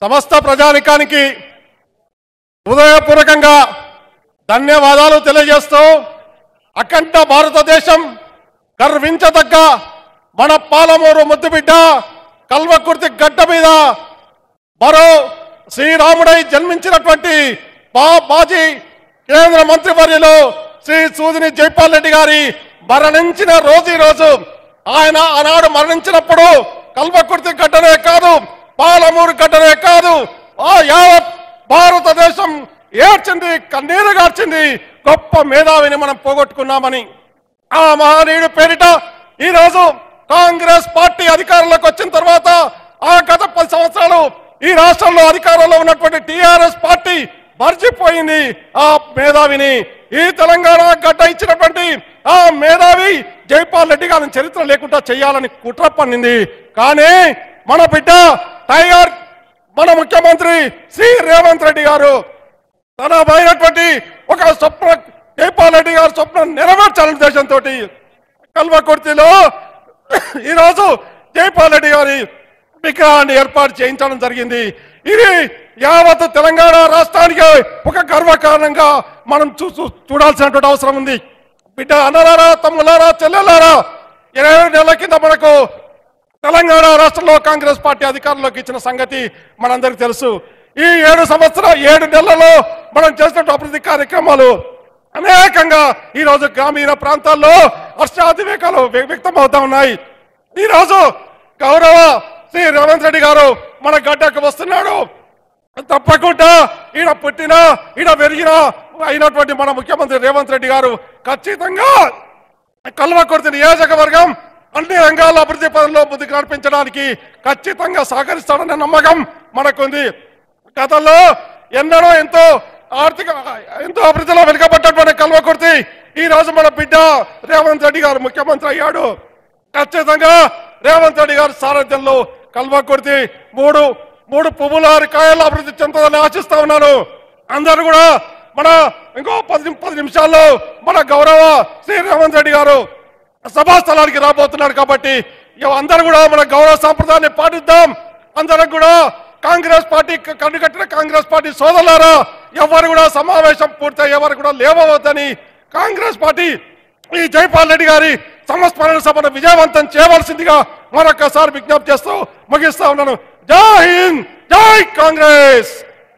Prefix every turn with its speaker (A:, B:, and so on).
A: సమస్త ప్రజానికానికి హృదయపూర్వకంగా ధన్యవాదాలు తెలియజేస్తూ అఖండ భారతదేశం గర్వించదగ్గ మన పాలమూరు ముద్దుబిడ్డ కల్వకుర్తి గడ్డ మీద మరో శ్రీరాముడై జన్మించినటువంటి మాజీ కేంద్ర మంత్రివర్యులు శ్రీ సూదిని జైపాల్ రెడ్డి గారి మరణించిన రోజు ఈ రోజు. ఆయన ఆనాడు మరణించినప్పుడు కల్వకుర్తి గడ్డనే కాదు, పాలమూరు గడ్డనే కాదు, ఆ యావత్ భారతదేశం ఏడ్చింది, కన్నీరు గార్చింది. గొప్ప మేధావిని మనం పోగొట్టుకున్నామని ఆ మహనీయుడి పేరిట ఈరోజు కాంగ్రెస్ పార్టీ అధికారంలోకి వచ్చిన తర్వాత ఆ గత 10 సంవత్సరాలు ఈ రాష్ట్రంలో అధికారంలో ఉన్నటువంటి టిఆర్ఎస్ పార్టీ మర్చిపోయింది ఆ మేధావిని. ఈ తెలంగాణ గడ్డ ఇచ్చినటువంటి ఆ మేధావి జైపాల్ రెడ్డి గారిని చరిత్ర లేకుండా చేయాలని కుట్ర పన్నింది. కానీ మన బిడ్డ టైగర్ మన ముఖ్యమంత్రి శ్రీ రేవంత్ రెడ్డి గారు తన అయినటువంటి ఒక స్వప్న జైపాల్ రెడ్డి గారి స్వప్నం నెరవేర్చాలనే ఉద్దేశంతో కల్వకుర్తిలో ఈరోజు జైపాల్ రెడ్డి గారి విగ్రహాన్ని ఏర్పాటు చేయించడం జరిగింది. ఇది యావత్ తెలంగాణ రాష్ట్రానికి ఒక గర్వకారణంగా మనం చూడాల్సినటువంటి అవసరం ఉంది. బిడ్డ అన్నలారా, తమ్ములారా, చెల్లెలారా, 20 నెలల కింద మనకు తెలంగాణ రాష్ట్రంలో కాంగ్రెస్ పార్టీ అధికారంలోకి ఇచ్చిన సంగతి మనందరికీ తెలుసు. ఈ 7 నెలల్లో మనం చేసినటువంటి అభివృద్ధి కార్యక్రమాలు అనేకంగా ఈరోజు గ్రామీణ ప్రాంతాల్లో హర్షాతివేకాలు వ్యక్తమవుతా ఉన్నాయి. ఈరోజు గౌరవ శ్రీ రేవంత్ రెడ్డి గారు మన గడ్డకు వస్తున్నాడు. తప్పకుండా ఈడ పుట్టిన ఈడ పెరిగిన అయినటువంటి మన ముఖ్యమంత్రి రేవంత్ రెడ్డి గారు ఖచ్చితంగా కల్వకుర్తి నియోజకవర్గం అన్ని రంగాల అభివృద్ధి పనుల్లో ముందుకు నడిపించడానికి ఖచ్చితంగా సహకరిస్తాడన్న నమ్మకం మనకుంది. గతంలో ఎన్నడూ ఎంతో అభివృద్ధిలో వెనుకబడ్డటువంటి కల్వకుర్తి ఈ రోజు మన బిడ్డ రేవంత్ రెడ్డి గారు ముఖ్యమంత్రి అయ్యాడు. ఖచ్చితంగా రేవంత్ రెడ్డి గారి సారథ్యంలో కల్వకుర్తి మూడు పువ్వుల 6 కాయలు అభివృద్ధి చెందుతుందని ఆశిస్తా ఉన్నాను. అందరూ కూడా మన ఇంకో 10 నిమిషాల్లో మన గౌరవ శ్రీ రేవంత్ రెడ్డి గారు సభా స్థలానికి రాబోతున్నాడు. కాబట్టి అందరూ కూడా మన గౌరవ సాంప్రదాయాన్ని పాటిద్దాం. అందరం కూడా కాంగ్రెస్ పార్టీ కట్టిన కాంగ్రెస్ పార్టీ సోదరులారా, ఎవరు కూడా సమావేశం పూర్తయి ఎవరు కూడా లేవవద్దని కాంగ్రెస్ పార్టీ ఈ జైపాల్ రెడ్డి గారి సంస్మరణ సభను విజయవంతం చేయవలసిందిగా మరొకసారి విజ్ఞప్తి చేస్తూ ముగిస్తా ఉన్నాను. జై హింద్, జై కాంగ్రెస్.